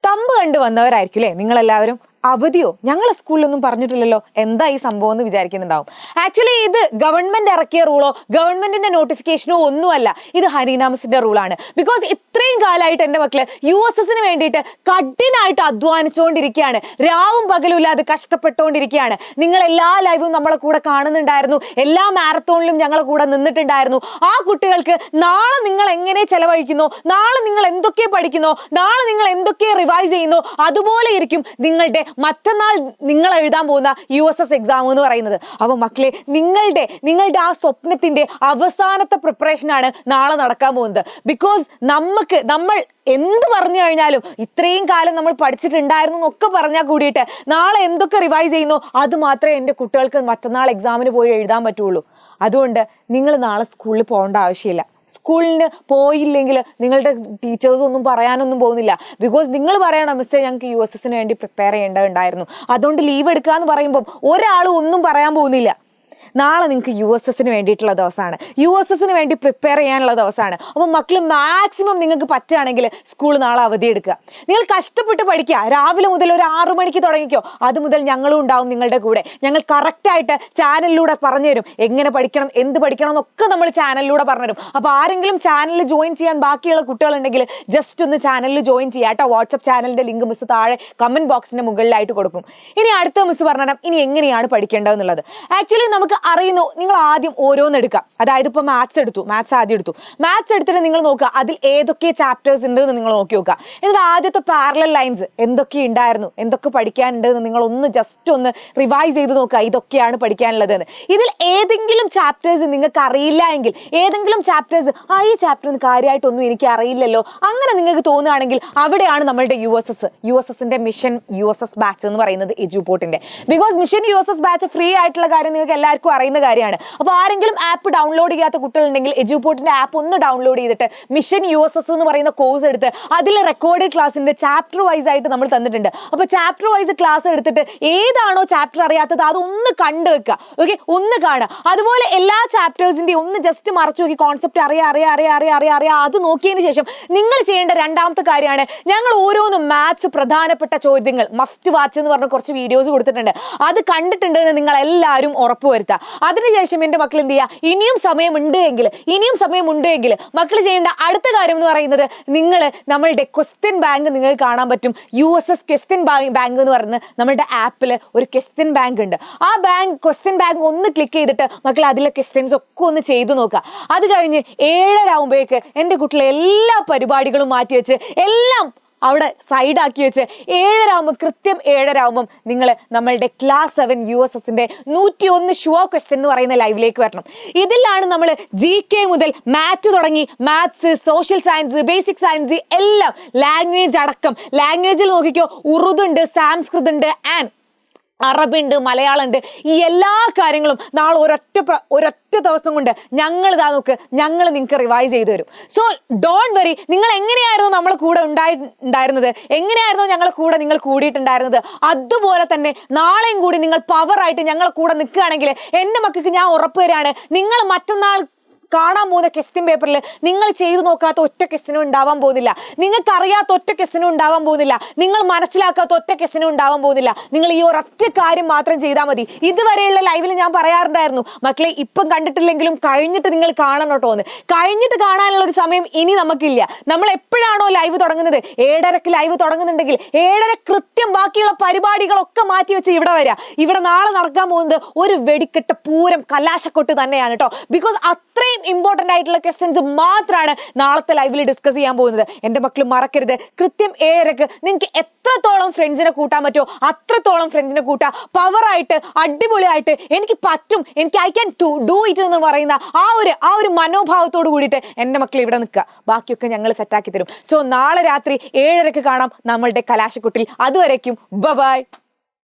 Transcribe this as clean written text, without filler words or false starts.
Thumb കണ്ടു വന്നവരായിരിക്കും അല്ലേ നിങ്ങളെല്ലാവരും. അവധിയോ? ഞങ്ങളെ സ്കൂളിലൊന്നും പറഞ്ഞിട്ടില്ലല്ലോ, എന്താ ഈ സംഭവം എന്ന് വിചാരിക്കുന്നുണ്ടാവും. ആക്ച്വലി ഇത് ഗവൺമെന്റ് ഇറക്കിയ റൂളോ ഗവൺമെന്റിന്റെ നോട്ടിഫിക്കേഷനോ ഒന്നുമല്ല, ഇത് ഹനീന മിസ്സിന്റെ റൂളാണ്. ബിക്കോസ് ഇത്രയും കാലമായിട്ട് എൻ്റെ മക്കള് USS വേണ്ടിയിട്ട് കഠിനായിട്ട് അധ്വാനിച്ചുകൊണ്ടിരിക്കുകയാണ്, രാവും പകലും ഇല്ലാതെ കഷ്ടപ്പെട്ടുകൊണ്ടിരിക്കുകയാണ്. നിങ്ങൾ എല്ലാ ലൈവും നമ്മളെ കൂടെ കാണുന്നുണ്ടായിരുന്നു, എല്ലാ മാരത്തോണിലും ഞങ്ങളെ കൂടെ നിന്നിട്ടുണ്ടായിരുന്നു. ആ കുട്ടികൾക്ക് നാളെ നിങ്ങൾ എങ്ങനെ ചെലവഴിക്കുന്നോ, നാളെ നിങ്ങൾ എന്തൊക്കെ പഠിക്കുന്നോ, നാളെ നിങ്ങൾ എന്തൊക്കെ റിവൈസ് ചെയ്യുന്നോ, അതുപോലെ ഇരിക്കും നിങ്ങളുടെ മറ്റന്നാൾ നിങ്ങൾ എഴുതാൻ പോകുന്ന USS എക്സാം എന്ന് പറയുന്നത്. അപ്പൊ മക്കളെ, നിങ്ങളുടെ ആ സ്വപ്നത്തിന്റെ അവസാനത്തെ പ്രിപ്പറേഷൻ ആണ് നാളെ നടക്കാൻ പോകുന്നത്. ബിക്കോസ് നമ്മൾ എന്ത് പറഞ്ഞു കഴിഞ്ഞാലും ഇത്രയും കാലം നമ്മൾ പഠിച്ചിട്ടുണ്ടായിരുന്നു എന്നൊക്കെ പറഞ്ഞാൽ കൂടിയിട്ട് നാളെ എന്തൊക്കെ റിവൈസ് ചെയ്യുന്നു അത് മാത്രമേ എൻ്റെ കുട്ടികൾക്ക് മറ്റന്നാൾ എക്സാമിന് പോയി എഴുതാൻ പറ്റുള്ളൂ. അതുകൊണ്ട് നിങ്ങൾ നാളെ സ്കൂളിൽ പോകേണ്ട ആവശ്യമില്ല. സ്കൂളിന് പോയില്ലെങ്കിൽ നിങ്ങളുടെ ടീച്ചേഴ്സ് ഒന്നും പറയാനൊന്നും പോകുന്നില്ല. ബിക്കോസ് നിങ്ങൾ പറയണം, മിസ്സേ ഞങ്ങൾക്ക് USS വേണ്ടി പ്രിപ്പയർ ചെയ്യേണ്ടതുണ്ടായിരുന്നു, അതുകൊണ്ട് ലീവ് എടുക്കുക എന്ന് പറയുമ്പം ഒരാളും ഒന്നും പറയാൻ പോകുന്നില്ല. നാളെ നിങ്ങൾക്ക് USS വേണ്ടിയിട്ടുള്ള ദിവസമാണ്, USS വേണ്ടി പ്രിപ്പയർ ചെയ്യാനുള്ള ദിവസമാണ്. അപ്പം മക്കൾ മാക്സിമം നിങ്ങൾക്ക് പറ്റുകയാണെങ്കിൽ സ്കൂൾ നാളെ അവധി എടുക്കുക. നിങ്ങൾ കഷ്ടപ്പെട്ട് പഠിക്കുക, രാവിലെ മുതൽ ഒരു 6 മണിക്ക് തുടങ്ങിക്കോ. അത് മുതൽ ഞങ്ങളും ഉണ്ടാവും നിങ്ങളുടെ കൂടെ. ഞങ്ങൾ കറക്റ്റായിട്ട് ചാനലിലൂടെ പറഞ്ഞുതരും, എങ്ങനെ പഠിക്കണം, എന്ത് പഠിക്കണം എന്നൊക്കെ നമ്മൾ ചാനലിലൂടെ പറഞ്ഞുതരും. അപ്പോൾ ആരെങ്കിലും ചാനലിൽ ജോയിൻ ചെയ്യാൻ ബാക്കിയുള്ള കുട്ടികളുണ്ടെങ്കിൽ ജസ്റ്റ് ഒന്ന് ചാനലിൽ ജോയിൻ ചെയ്യുക കേട്ടോ. വാട്സപ്പ് ചാനലിൻ്റെ ലിങ്ക് മിസ് താഴെ കമൻറ്റ് ബോക്സിൻ്റെ മുകളിലായിട്ട് കൊടുക്കും. ഇനി അടുത്ത മിസ് പറഞ്ഞുതരാം ഇനി എങ്ങനെയാണ് പഠിക്കേണ്ടതെന്നുള്ളത്. ആക്ച്വലി നമുക്ക് അറിയുന്നു, നിങ്ങൾ ആദ്യം ഓരോന്ന് എടുക്കുക. അതായത് ഇപ്പോൾ മാത്സ് ആദ്യം എടുത്തു. മാത്സ് എടുത്തിട്ട് നിങ്ങൾ നോക്കുക അതിൽ ഏതൊക്കെ ചാപ്റ്റേഴ്സ് ഉണ്ട് എന്ന് നിങ്ങൾ നോക്കി നോക്കുക. എന്നിട്ട് ആദ്യത്തെ പാരലൽ ലൈൻസ് എന്തൊക്കെ ഉണ്ടായിരുന്നു, എന്തൊക്കെ പഠിക്കാനുണ്ട് എന്ന് നിങ്ങൾ ജസ്റ്റ് ഒന്ന് റിവൈസ് ചെയ്ത് നോക്കുക. ഇതൊക്കെയാണ് പഠിക്കാനുള്ളത് എന്ന്. ഇതിൽ ഏതെങ്കിലും ചാപ്റ്റേഴ്സ് നിങ്ങൾക്ക് അറിയില്ല എങ്കിൽ, ഏതെങ്കിലും ചാപ്റ്റേഴ്സ് ഈ ചാപ്റ്ററിന് കാര്യമായിട്ടൊന്നും എനിക്ക് അറിയില്ലല്ലോ, അങ്ങനെ നിങ്ങൾക്ക് തോന്നുകയാണെങ്കിൽ അവിടെയാണ് നമ്മളുടെ USSന്റെ മിഷൻ USS ബാച്ച് എന്ന് പറയുന്നത് എജുപോർട്ടിന്റെ. Because mission USS batch free ആയിട്ടുള്ള കാര്യം നിങ്ങൾക്ക് എല്ലാവർക്കും അറിയുന്ന കാര്യമാണ്. അപ്പോൾ ആരെങ്കിലും ആപ്പ് ഡൗൺലോഡ് ചെയ്യാത്ത കുട്ടികളുണ്ടെങ്കിൽ എജുപോർട്ടിന്റെ ആപ്പ് ഒന്ന് ഡൗൺലോഡ് ചെയ്തിട്ട് മിഷൻ USS എന്ന് പറയുന്ന കോഴ്സ് എടുത്ത് അതിൽ റെക്കോർഡഡ് ക്ലാസ്സിന്റെ ചാപ്റ്റർ വൈസ് ആയിട്ട് നമ്മൾ തന്നിട്ടുണ്ട്. അപ്പോൾ ചാപ്റ്റർ വൈസ് ക്ലാസ് എടുത്തിട്ട് ഏതാണോ ചാപ്റ്റർ അറിയാത്തത് അതൊന്ന് കണ്ടു വെക്കുക. ഓക്കെ, ഒന്ന് കാണുക. അതുപോലെ എല്ലാ ചാപ്റ്റേഴ്സിന്റെയും ഒന്ന് ജസ്റ്റ് മറച്ചു നോക്കി കോൺസെപ്റ്റ് അറിയാം അത് നോക്കിയതിന് ശേഷം നിങ്ങൾ ചെയ്യേണ്ട രണ്ടാമത്തെ കാര്യമാണ്, ഞങ്ങൾ ഓരോന്നും മാത്സ് പ്രധാനപ്പെട്ട ചോദ്യങ്ങൾ മസ്റ്റ് വാച്ച് എന്ന് പറഞ്ഞ കുറച്ച് വീഡിയോസ് കൊടുത്തിട്ടുണ്ട്, അത് കണ്ടിട്ടുണ്ട് എന്ന് നിങ്ങൾ എല്ലാവരും ഉറപ്പുവരുത്തുക. അതിനുശേഷം എൻ്റെ മക്കൾ എന്ത് ചെയ്യുക, ഇനിയും സമയമുണ്ട് എങ്കിൽ മക്കൾ ചെയ്യേണ്ട അടുത്ത കാര്യം എന്ന് പറയുന്നത്, നിങ്ങൾ നമ്മളുടെ ക്വസ്റ്റ്യൻ ബാങ്ക് നിങ്ങൾക്ക് കാണാൻ പറ്റും. USS ക്വസ്റ്റ്യൻ ബാങ്ക് എന്ന് പറഞ്ഞ് നമ്മളുടെ ആപ്പിൽ ഒരു ക്വസ്റ്റ്യൻ ബാങ്ക് ഉണ്ട്. ആ ക്വസ്റ്റ്യൻ ബാങ്ക് ഒന്ന് ക്ലിക്ക് ചെയ്തിട്ട് മക്കൾ അതിലെ ക്വസ്റ്റ്യൻസ് ഒക്കെ ഒന്ന് ചെയ്തു നോക്കുക. അത് കഴിഞ്ഞ് 7:30 ആകുമ്പോഴേക്ക് എൻ്റെ കുട്ടികളെ എല്ലാ പരിപാടികളും മാറ്റി വെച്ച് എല്ലാം അവിടെ സൈഡാക്കി വെച്ച് 7:30 ആകുമ്പോൾ കൃത്യം 7:30 ആകുമ്പം നിങ്ങൾ നമ്മളുടെ ക്ലാസ് 7 USSന്റെ 101 ഷുവർ ക്വസ്റ്റ്യൻ എന്ന് പറയുന്ന ലൈവിലേക്ക് വരണം. ഇതിലാണ് നമ്മൾ GK മുതൽ മാത്സ് തുടങ്ങി, maths, social science, basic science എല്ലാം, ലാംഗ്വേജ് അടക്കം. ലാംഗ്വേജിൽ നോക്കിക്കോ, ഉറുദു ഉണ്ട്, സംസ്കൃതം ഉണ്ട്, ആൻഡ് അറബി ഉണ്ട്, മലയാളം ഉണ്ട്. ഈ എല്ലാ കാര്യങ്ങളും നാളെ ഒരൊറ്റ ദിവസം കൊണ്ട് ഞങ്ങൾ നിങ്ങൾക്ക് റിവൈസ് ചെയ്തു തരും. So don't worry. നിങ്ങൾ എങ്ങനെയായിരുന്നു നമ്മളെ കൂടെ ഉണ്ടായിരുന്നത്, എങ്ങനെയായിരുന്നു ഞങ്ങളെ കൂടെ നിങ്ങൾ കൂടിയിട്ടുണ്ടായിരുന്നത്, അതുപോലെ തന്നെ നാളെയും കൂടി നിങ്ങൾ പവറായിട്ട് ഞങ്ങളെ കൂടെ നിൽക്കുകയാണെങ്കിൽ എൻ്റെ മക്കൾക്ക് ഞാൻ ഉറപ്പ് തരാണ്, നിങ്ങൾ മറ്റന്നാൾ കാണാൻ പോകുന്ന ക്വസ്റ്റ്യൻ പേപ്പറിൽ നിങ്ങൾ ചെയ്തു നോക്കാത്ത ഒറ്റ ക്വസ്റ്റ്യനും ഉണ്ടാവാൻ പോകുന്നില്ല, നിങ്ങൾക്ക് അറിയാത്ത ഒറ്റ ക്വസ്റ്റ്യനും ഉണ്ടാവാൻ പോകുന്നില്ല, നിങ്ങൾ മനസ്സിലാക്കാത്ത ഒറ്റ ക്വസ്റ്റ്യനും ഉണ്ടാവാൻ പോകുന്നില്ല. നിങ്ങൾ ഈ ഒരൊറ്റ കാര്യം മാത്രം ചെയ്താൽ മതി. ഇതുവരെയുള്ള ലൈവിൽ ഞാൻ പറയാറുണ്ടായിരുന്നു, മക്കളെ ഇപ്പം കണ്ടിട്ടില്ലെങ്കിലും കഴിഞ്ഞിട്ട് നിങ്ങൾ കാണണം കേട്ടോ എന്ന്. കഴിഞ്ഞിട്ട് കാണാനുള്ള ഒരു സമയം ഇനി നമുക്കില്ല. നമ്മൾ എപ്പോഴാണോ ലൈവ് തുടങ്ങുന്നത്, 7:30 ലൈവ് തുടങ്ങുന്നുണ്ടെങ്കിൽ 7:30 കൃത്യം ബാക്കിയുള്ള പരിപാടികളൊക്കെ മാറ്റി വെച്ച് ഇവിടെ വരിക. ഇവിടെ നാളെ നടക്കാൻ പോകുന്നത് ഒരു വെടിക്കെട്ട് പൂരം കലാശക്കൊട്ട് തന്നെയാണ് കേട്ടോ. ബിക്കോസ് അത്രയും ഇമ്പോർട്ടന്റ് ആയിട്ടുള്ള ക്വസ്റ്റ്യൻസ് മാത്രമാണ് നാളത്തെ ലൈവിൽ ഡിസ്കസ് ചെയ്യാൻ പോകുന്നത്. എൻ്റെ മക്കൾ മറക്കരുത്, കൃത്യം 7:30 നിങ്ങൾക്ക് എത്രത്തോളം ഫ്രണ്ട്സിനെ കൂട്ടാൻ പറ്റുമോ അത്രത്തോളം ഫ്രണ്ട്സിനെ കൂട്ടുക. പവറായിട്ട് അടിപൊളിയായിട്ട് എനിക്ക് പറ്റും, എനിക്ക് ഐ ക്യാൻ ഡു ഇറ്റ് എന്ന് പറയുന്ന ആ ഒരു മനോഭാവത്തോട് കൂടിയിട്ട് എൻ്റെ മക്കൾ ഇവിടെ നിൽക്കുക. ബാക്കിയൊക്കെ ഞങ്ങൾ സെറ്റാക്കി തരും. സോ നാളെ രാത്രി 7:30 കാണാം നമ്മളുടെ കലാശക്കുട്ടിൽ. അതുവരേക്കും ബൈ.